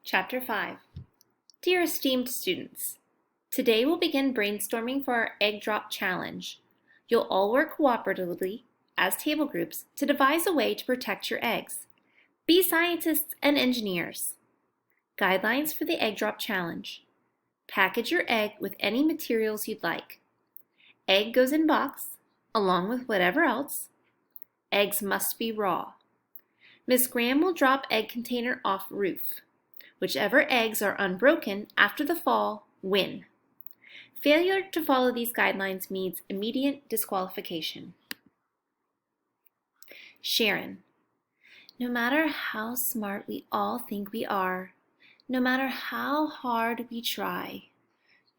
Chapter 5. Dear esteemed students, today we'll begin brainstorming for our egg drop challenge. You'll all work cooperatively as table groups to devise a way to protect your eggs. Be scientists and engineers. Guidelines for the egg drop challenge. Package your egg with any materials you'd like. Egg goes in box, along with whatever else. Eggs must be raw. Miss Graham will drop egg container off roof. Whichever eggs are unbroken after the fall win. Failure to follow these guidelines means immediate disqualification. Sharon, no matter how smart we all think we are, no matter how hard we try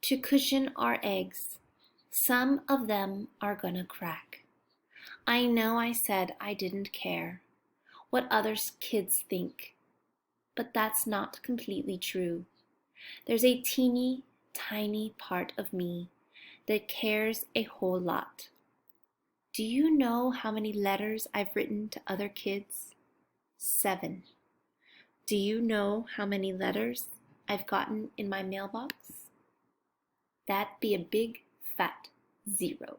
to cushion our eggs, some of them are gonna crack. I know I said I didn't care what other kids think, but that's not completely true. There's a teeny tiny part of me that cares a whole lot. Do you know how many letters I've written to other kids? 7. Do you know how many letters I've gotten in my mailbox? That'd be a big fat 0.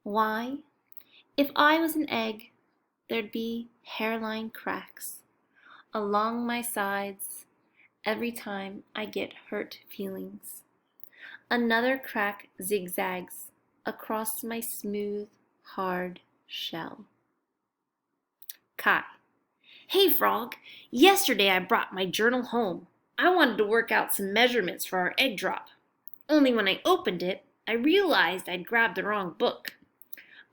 Why? If I was an egg, there'd be hairline cracks along my sides every time I get hurt feelings. Another crack zigzags across my smooth, hard shell. Kai. Hey, Frog. Yesterday I brought my journal home. I wanted to work out some measurements for our egg drop. Only when I opened it, I realized I'd grabbed the wrong book.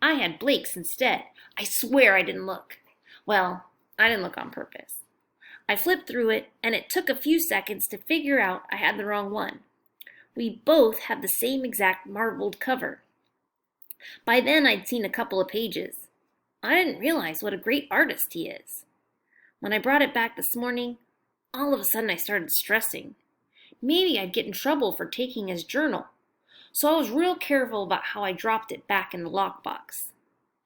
I had Blake's instead. I swear I didn't look. Well, I didn't look on purpose. I flipped through it, and it took a few seconds to figure out I had the wrong one. We both had the same exact marbled cover. By then, I'd seen a couple of pages. I didn't realize what a great artist he is. When I brought it back this morning, all of a sudden I started stressing. Maybe I'd get in trouble for taking his journal, so I was real careful about how I dropped it back in the lockbox.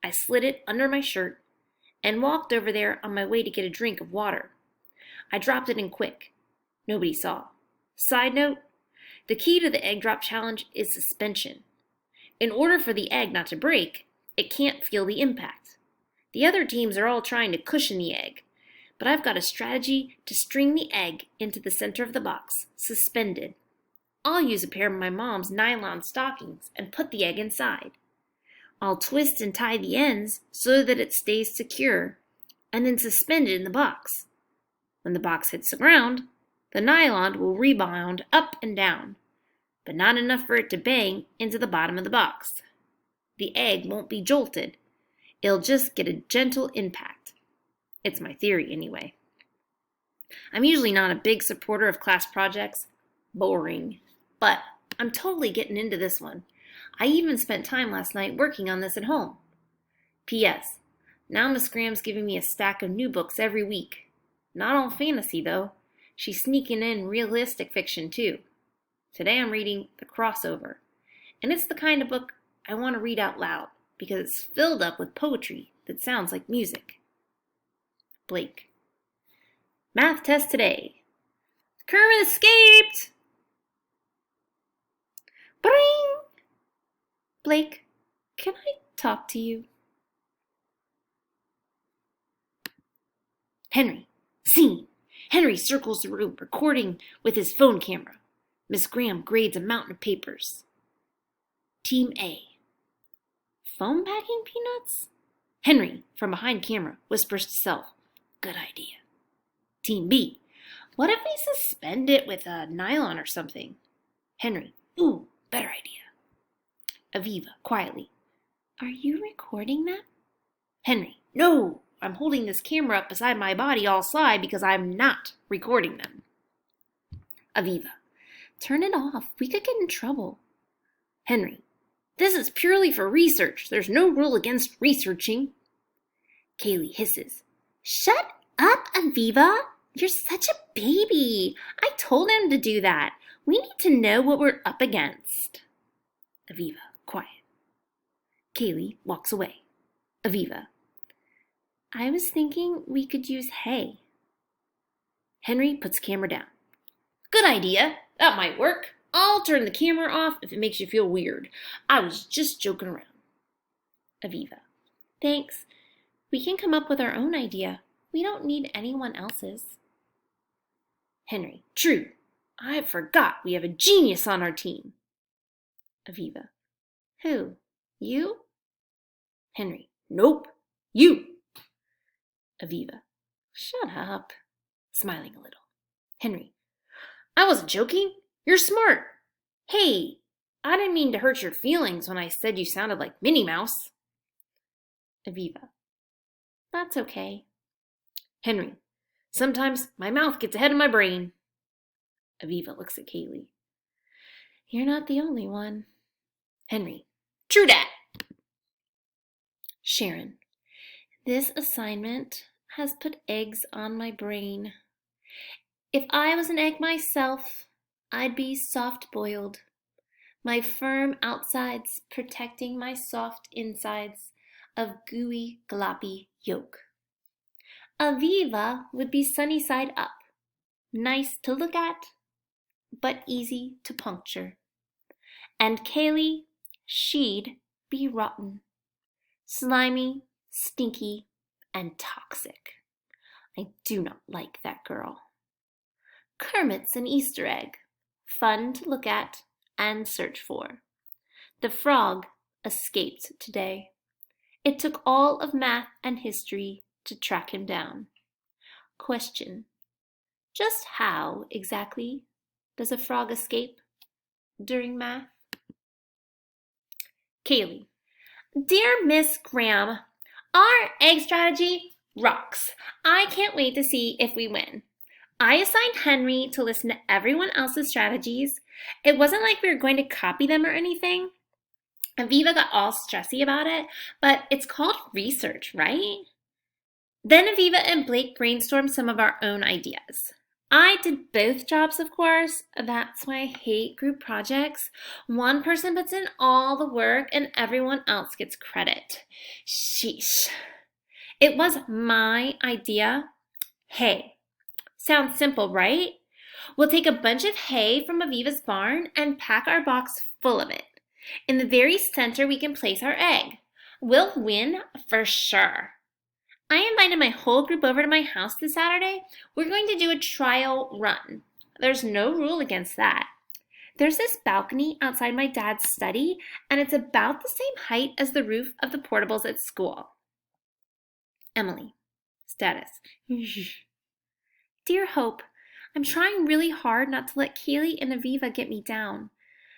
I slid it under my shirt and walked over there on my way to get a drink of water. I dropped it in quick. Nobody saw. Side note, the key to the egg drop challenge is suspension. In order for the egg not to break, it can't feel the impact. The other teams are all trying to cushion the egg, but I've got a strategy to string the egg into the center of the box, suspended. I'll use a pair of my mom's nylon stockings and put the egg inside. I'll twist and tie the ends so that it stays secure, and then suspend it in the box. When the box hits the ground, the nylon will rebound up and down, but not enough for it to bang into the bottom of the box. The egg won't be jolted. It'll just get a gentle impact. It's my theory anyway. I'm usually not a big supporter of class projects. Boring. But I'm totally getting into this one. I even spent time last night working on this at home. P.S. Now Miss Graham's giving me a stack of new books every week. Not all fantasy, though. She's sneaking in realistic fiction, too. Today I'm reading The Crossover, and it's the kind of book I want to read out loud because it's filled up with poetry that sounds like music. Blake. Math test today. Kermit escaped! Bring! Blake, can I talk to you? Henry. Scene. Henry circles the room, recording with his phone camera. Miss Graham grades a mountain of papers. Team A. Foam packing peanuts? Henry, from behind camera, whispers to self. Good idea. Team B. What if we suspend it with a nylon or something? Henry. Ooh, better idea. Aviva, quietly. Are you recording that? Henry. No! I'm holding this camera up beside my body all sly because I'm not recording them. Aviva. Turn it off. We could get in trouble. Henry. This is purely for research. There's no rule against researching. Kaylee hisses. Shut up, Aviva. You're such a baby. I told him to do that. We need to know what we're up against. Aviva, quiet. Kaylee walks away. Aviva. I was thinking we could use hay. Henry puts camera down. Good idea. That might work. I'll turn the camera off if it makes you feel weird. I was just joking around. Aviva. Thanks. We can come up with our own idea. We don't need anyone else's. Henry. True. I forgot we have a genius on our team. Aviva. Who? You? Henry. Nope. You. Aviva. Shut up. Smiling a little. Henry. I wasn't joking. You're smart. Hey, I didn't mean to hurt your feelings when I said you sounded like Minnie Mouse. Aviva. That's okay. Henry. Sometimes my mouth gets ahead of my brain. Aviva looks at Kaylee. You're not the only one. Henry. True dat. Sharon. This assignment has put eggs on my brain. If I was an egg myself, I'd be soft-boiled. My firm outsides protecting my soft insides of gooey, gloppy yolk. Aviva would be sunny side up, nice to look at, but easy to puncture. And Kaylee, she'd be rotten, slimy, stinky, and toxic. I do not like that girl. Kermit's an Easter egg, fun to look at and search for. The frog escaped today. It took all of math and history to track him down. Question: just how exactly does a frog escape during math? Kaylee. Dear Miss Graham, our egg strategy rocks. I can't wait to see if we win. I assigned Henry to listen to everyone else's strategies. It wasn't like we were going to copy them or anything. Aviva got all stressy about it, but it's called research, right? Then Aviva and Blake brainstormed some of our own ideas. I did both jobs, of course. That's why I hate group projects. One person puts in all the work and everyone else gets credit. Sheesh. It was my idea. Hay. Sounds simple, right? We'll take a bunch of hay from Aviva's barn and pack our box full of it. In the very center, we can place our egg. We'll win for sure. I invited my whole group over to my house this Saturday. We're going to do a trial run. There's no rule against that. There's this balcony outside my dad's study, and it's about the same height as the roof of the portables at school. Emily. Status. Dear Hope, I'm trying really hard not to let Kaylee and Aviva get me down.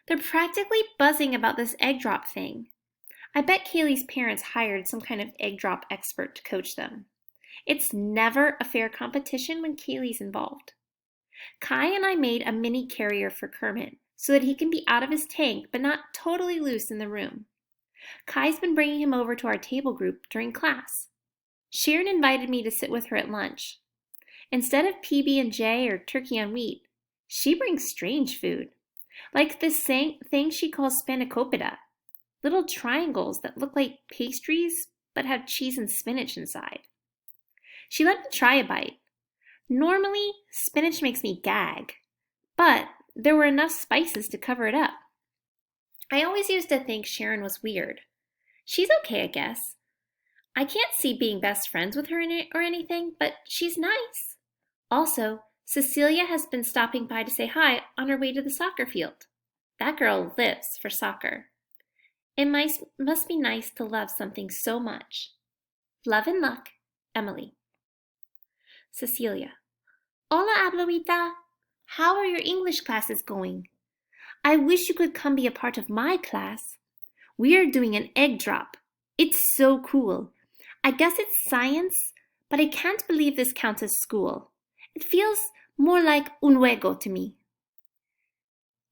They're practically buzzing about this egg drop thing. I bet Kaylee's parents hired some kind of egg drop expert to coach them. It's never a fair competition when Kaylee's involved. Kai and I made a mini carrier for Kermit so that he can be out of his tank but not totally loose in the room. Kai's been bringing him over to our table group during class. Sharon invited me to sit with her at lunch. Instead of PB&J or turkey on wheat, she brings strange food, like this thing she calls spanakopita. Little triangles that look like pastries but have cheese and spinach inside. She let me try a bite. Normally, spinach makes me gag, but there were enough spices to cover it up. I always used to think Sharon was weird. She's okay, I guess. I can't see being best friends with her or anything, but she's nice. Also, Cecilia has been stopping by to say hi on her way to the soccer field. That girl lives for soccer. It must be nice to love something so much. Love and luck, Emily. Cecilia. Hola, Abuelita. How are your English classes going? I wish you could come be a part of my class. We are doing an egg drop. It's so cool. I guess it's science, but I can't believe this counts as school. It feels more like un juego to me.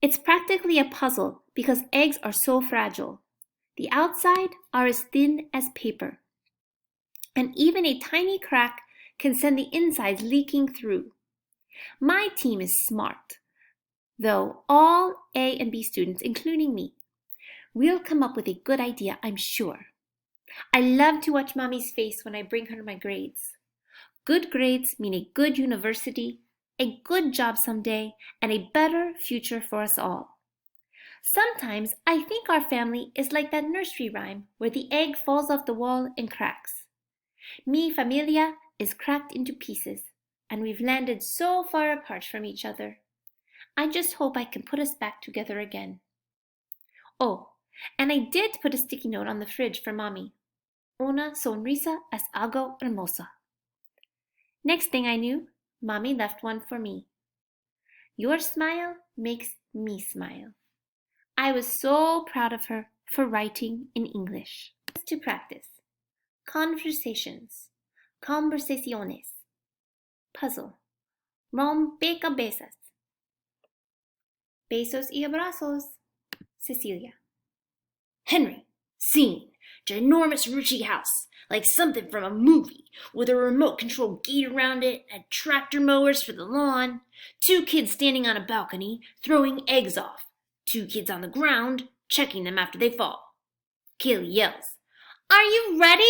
It's practically a puzzle because eggs are so fragile. The outside are as thin as paper, and even a tiny crack can send the insides leaking through. My team is smart, though all A and B students, including me. We'll come up with a good idea, I'm sure. I love to watch Mommy's face when I bring her my grades. Good grades mean a good university a good job someday, and a better future for us all. Sometimes I think our family is like that nursery rhyme where the egg falls off the wall and cracks. Mi familia is cracked into pieces, and we've landed so far apart from each other. I just hope I can put us back together again. Oh, and I did put a sticky note on the fridge for Mommy. Una sonrisa es algo hermosa. Next thing I knew, Mommy left one for me. Your smile makes me smile. I was so proud of her for writing in English. Let's to practice. Conversations. Conversaciones. Puzzle. Rompecabezas. Besos y abrazos. Cecilia. Henry, scene. Ginormous Rucci house, like something from a movie, with a remote control gate around it and tractor mowers for the lawn. 2 kids standing on a balcony, throwing eggs off. 2 kids on the ground, checking them after they fall. Kaylee yells, "Are you ready?"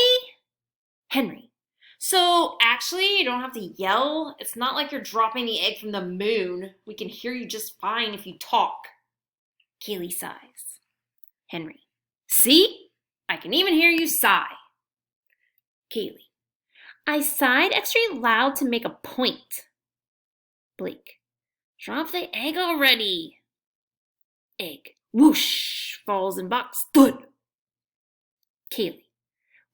Henry, so actually you don't have to yell. It's not like you're dropping the egg from the moon. We can hear you just fine if you talk. Kaylee sighs. Henry, see? I can even hear you sigh. Kaylee, I sighed extra loud to make a point. Blake, drop the egg already. Egg, whoosh, falls in box, thud. Kaylee,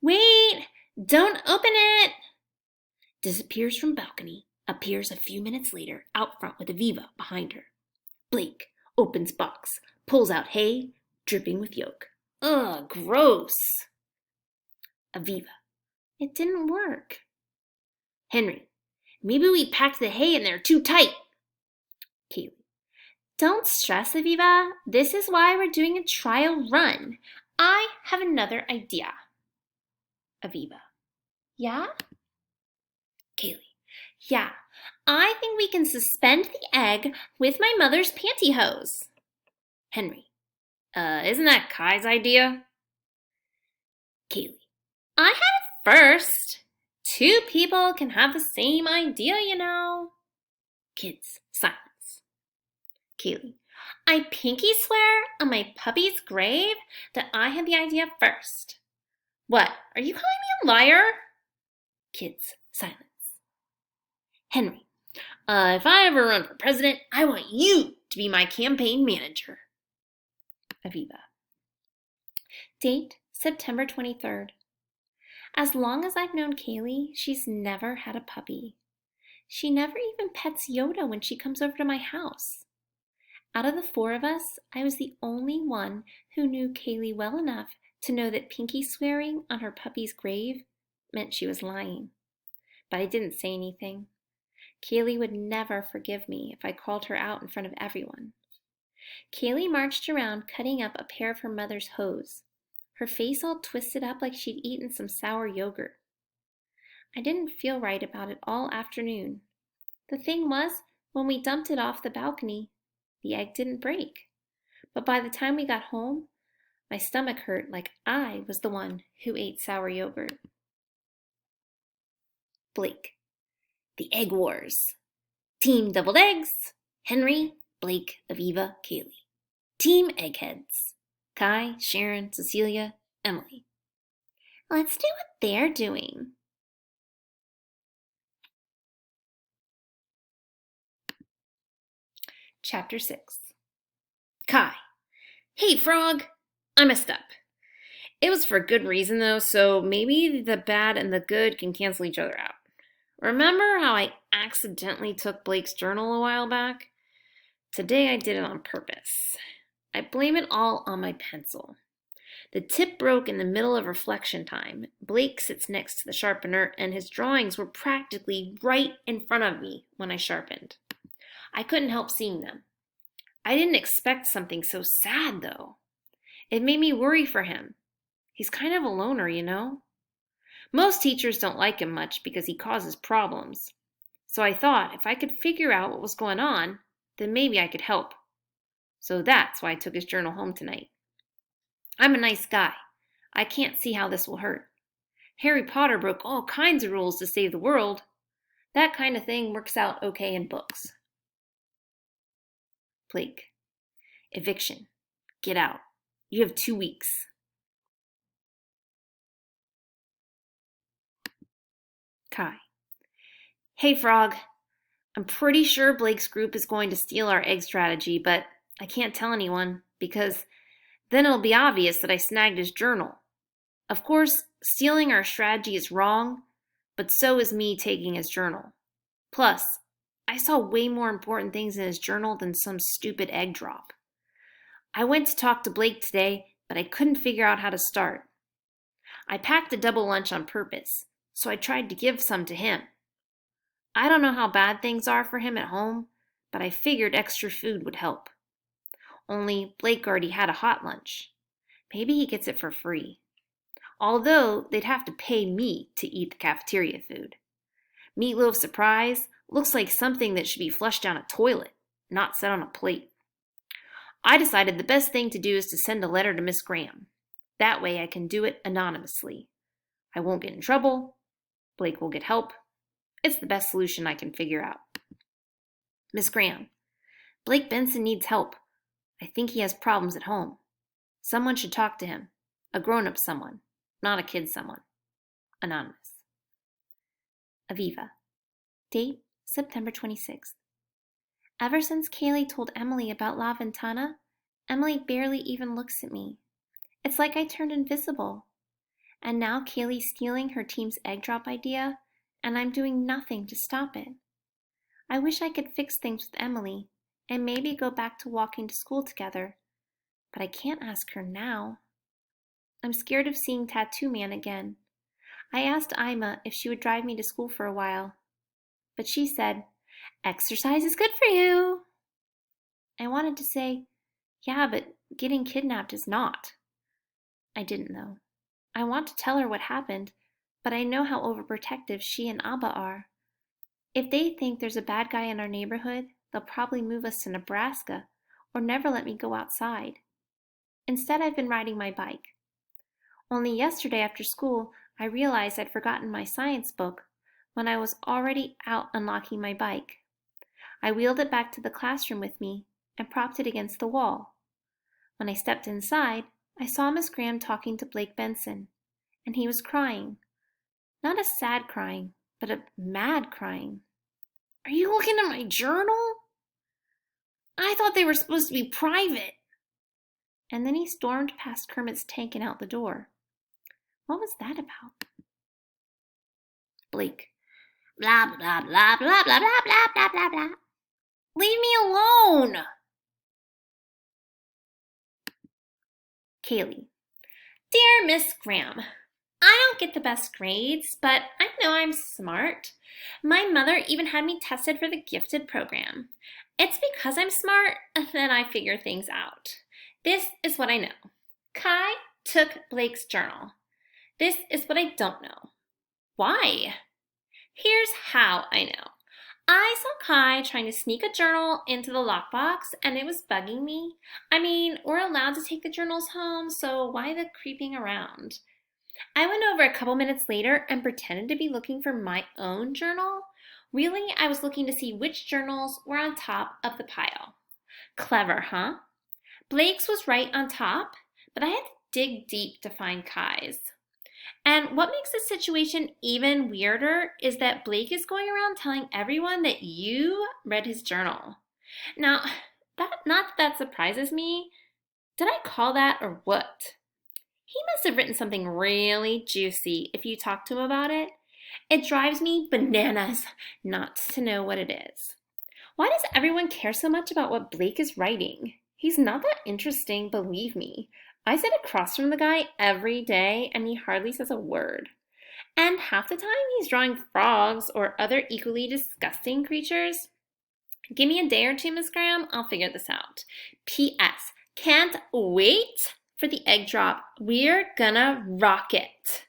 wait, don't open it. Disappears from balcony, appears a few minutes later out front with Aviva behind her. Blake opens box, pulls out hay, dripping with yolk. Ugh, gross. Aviva, it didn't work. Henry, maybe we packed the hay in there too tight. Kaylee, don't stress, Aviva. This is why we're doing a trial run. I have another idea. Aviva, yeah? Kaylee, yeah, I think we can suspend the egg with my mother's pantyhose. Henry, isn't that Kai's idea? Kaylee, I had it first. 2 people can have the same idea, you know. Kids, silence. Kaylee, I pinky swear on my puppy's grave that I had the idea first. What, are you calling me a liar? Kids, silence. Henry, if I ever run for president, I want you to be my campaign manager. Aviva. Date, September 23rd. As long as I've known Kaylee, she's never had a puppy. She never even pets Yoda when she comes over to my house. Out of the 4 of us, I was the only one who knew Kaylee well enough to know that pinky swearing on her puppy's grave meant she was lying. But I didn't say anything. Kaylee would never forgive me if I called her out in front of everyone. Kaylee marched around cutting up a pair of her mother's hose, her face all twisted up like she'd eaten some sour yogurt. I didn't feel right about it all afternoon. The thing was, when we dumped it off the balcony, the egg didn't break. But by the time we got home, my stomach hurt like I was the one who ate sour yogurt. Blake, the Egg Wars. Team Deviled Eggs, Henry, Blake, Aviva, Kaylee. Team Eggheads, Kai, Sharon, Cecilia, Emily. Let's do what they're doing. Chapter 6. Kai. Hey, Frog. I messed up. It was for good reason, though, so maybe the bad and the good can cancel each other out. Remember how I accidentally took Blake's journal a while back? Today I did it on purpose. I blame it all on my pencil. The tip broke in the middle of reflection time. Blake sits next to the sharpener, and his drawings were practically right in front of me when I sharpened. I couldn't help seeing them. I didn't expect something so sad, though. It made me worry for him. He's kind of a loner, you know? Most teachers don't like him much because he causes problems. So I thought if I could figure out what was going on, then maybe I could help. So that's why I took his journal home tonight. I'm a nice guy. I can't see how this will hurt. Harry Potter broke all kinds of rules to save the world. That kind of thing works out okay in books. Blake. Eviction. Get out. You have 2 weeks. Kai. Hey, Frog. I'm pretty sure Blake's group is going to steal our egg strategy, but I can't tell anyone because then it'll be obvious that I snagged his journal. Of course, stealing our strategy is wrong, but so is me taking his journal. Plus, I saw way more important things in his journal than some stupid egg drop. I went to talk to Blake today, but I couldn't figure out how to start. I packed a double lunch on purpose, so I tried to give some to him. I don't know how bad things are for him at home, but I figured extra food would help. Only Blake already had a hot lunch. Maybe he gets it for free. Although they'd have to pay me to eat the cafeteria food. Meatloaf surprise looks like something that should be flushed down a toilet, not set on a plate. I decided the best thing to do is to send a letter to Miss Graham. That way I can do it anonymously. I won't get in trouble. Blake will get help. It's the best solution I can figure out. Miss Graham, Blake Benson needs help. I think he has problems at home. Someone should talk to him. A grown-up someone, not a kid someone. Anonymous. Aviva. Date, September 26th. Ever since Kaylee told Emily about La Ventana, Emily barely even looks at me. It's like I turned invisible. And now Kaylee's stealing her team's egg drop idea, and I'm doing nothing to stop it. I wish I could fix things with Emily and maybe go back to walking to school together, but I can't ask her now. I'm scared of seeing Tattoo Man again. I asked Ima if she would drive me to school for a while, but she said, "Exercise is good for you." I wanted to say, yeah, but getting kidnapped is not. I didn't though. I want to tell her what happened, but I know how overprotective she and Abba are. If they think there's a bad guy in our neighborhood, they'll probably move us to Nebraska or never let me go outside. Instead, I've been riding my bike. Only yesterday after school, I realized I'd forgotten my science book when I was already out unlocking my bike. I wheeled it back to the classroom with me and propped it against the wall. When I stepped inside, I saw Miss Graham talking to Blake Benson, and he was crying. Not a sad crying, but a mad crying. "Are you looking at my journal? I thought they were supposed to be private." And then he stormed past Kermit's tank and out the door. What was that about? Blake. Blah, blah, blah, blah, blah, blah, blah, blah, blah, blah. Leave me alone. Kaylee. Dear Miss Graham, I don't get the best grades, but I know I'm smart. My mother even had me tested for the gifted program. It's because I'm smart that I figure things out. This is what I know. Kai took Blake's journal. This is what I don't know. Why? Here's how I know. I saw Kai trying to sneak a journal into the lockbox, and it was bugging me. I mean, we're allowed to take the journals home, so why the creeping around? I went over a couple minutes later and pretended to be looking for my own journal. Really, I was looking to see which journals were on top of the pile. Clever, huh? Blake's was right on top, but I had to dig deep to find Kai's. And what makes this situation even weirder is that Blake is going around telling everyone that you read his journal. Now, not that surprises me. Did I call that or what? He must have written something really juicy if you talk to him about it. It drives me bananas not to know what it is. Why does everyone care so much about what Blake is writing? He's not that interesting, believe me. I sit across from the guy every day and he hardly says a word. And half the time he's drawing frogs or other equally disgusting creatures. Give me a day or two, Miss Graham, I'll figure this out. P.S. Can't wait for the egg drop. We're gonna rock it.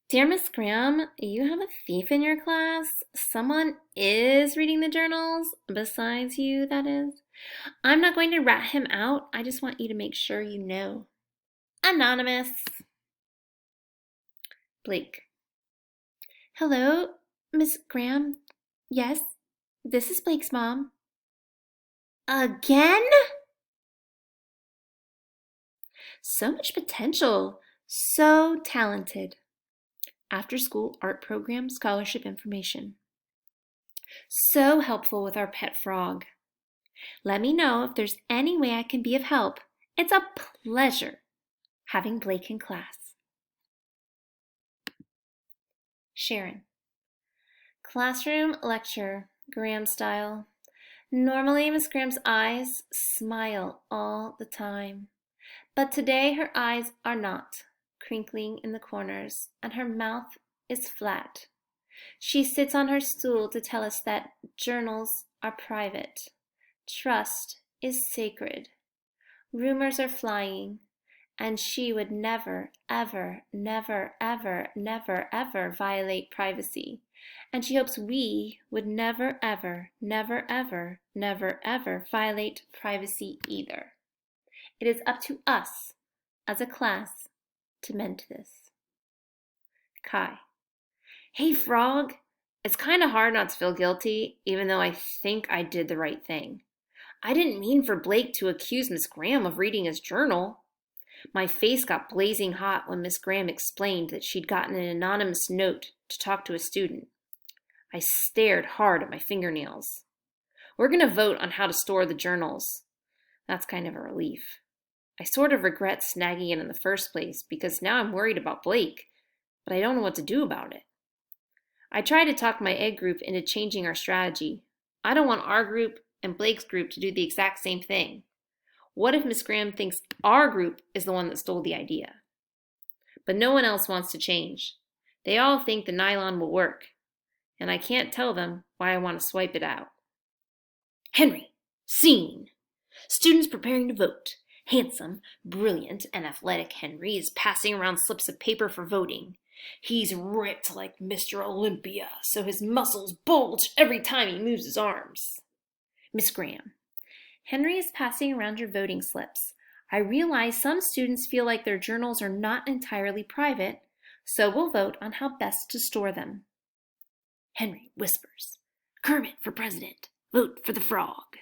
Dear Miss Graham, you have a thief in your class. Someone is reading the journals, besides you, that is. I'm not going to rat him out. I just want you to make sure you know. Anonymous. Blake. Hello, Miss Graham? Yes, this is Blake's mom. Again? So much potential. So talented. After school art program scholarship information. So helpful with our pet frog. Let me know if there's any way I can be of help. It's a pleasure having Blake in class. Sharon. Classroom lecture, Graham style. Normally, Miss Graham's eyes smile all the time, but today her eyes are not, crinkling in the corners, and her mouth is flat. She sits on her stool to tell us that journals are private. Trust is sacred. Rumors are flying, and she would never, ever, never, ever, never, ever violate privacy. And she hopes we would never, ever, never, ever, never, ever violate privacy either. It is up to us, as a class, to mend this. Kai. Hey, Frog. It's kind of hard not to feel guilty, even though I think I did the right thing. I didn't mean for Blake to accuse Miss Graham of reading his journal. My face got blazing hot when Miss Graham explained that she'd gotten an anonymous note to talk to a student. I stared hard at my fingernails. We're going to vote on how to store the journals. That's kind of a relief. I sort of regret snagging it in the first place because now I'm worried about Blake, but I don't know what to do about it. I tried to talk my egg group into changing our strategy. I don't want our group and Blake's group to do the exact same thing. What if Miss Graham thinks our group is the one that stole the idea? But no one else wants to change. They all think the nylon will work, and I can't tell them why I want to swipe it out. Henry, scene. Students preparing to vote. Handsome, brilliant, and athletic Henry is passing around slips of paper for voting. He's ripped like Mr. Olympia, so his muscles bulge every time he moves his arms. Miss Graham. Henry is passing around your voting slips. I realize some students feel like their journals are not entirely private, so we'll vote on how best to store them. Henry whispers, Kermit for president. Vote for the frog.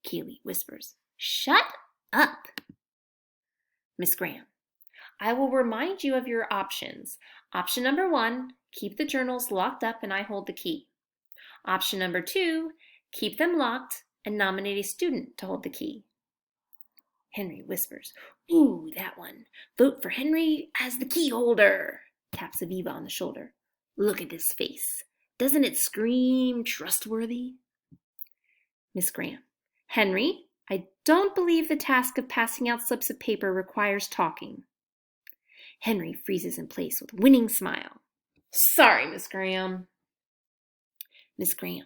Keely whispers, Shut up. Miss Graham. I will remind you of your options. Option number 1, keep the journals locked up and I hold the key. Option number 2, keep them locked and nominate a student to hold the key. Henry whispers, Ooh, that one. Vote for Henry as the key holder. Taps Aviva on the shoulder. Look at his face. Doesn't it scream trustworthy? Miss Graham. Henry, I don't believe the task of passing out slips of paper requires talking. Henry freezes in place with a winning smile. Sorry, Miss Graham. Miss Graham.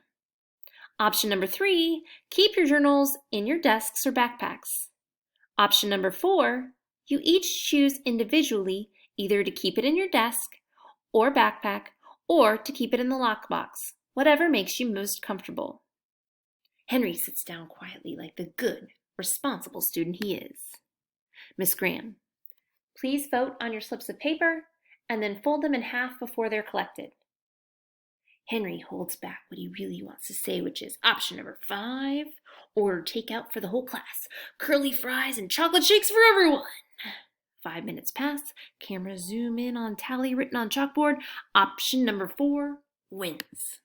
Option number 3, keep your journals in your desks or backpacks. Option number 4, you each choose individually either to keep it in your desk or backpack or to keep it in the lockbox, whatever makes you most comfortable. Henry sits down quietly like the good, responsible student he is. Miss Graham. Please vote on your slips of paper and then fold them in half before they're collected. Henry holds back what he really wants to say, which is option number 5, order takeout for the whole class, curly fries and chocolate shakes for everyone. 5 minutes pass, camera zoom in on tally written on chalkboard. Option number 4 wins.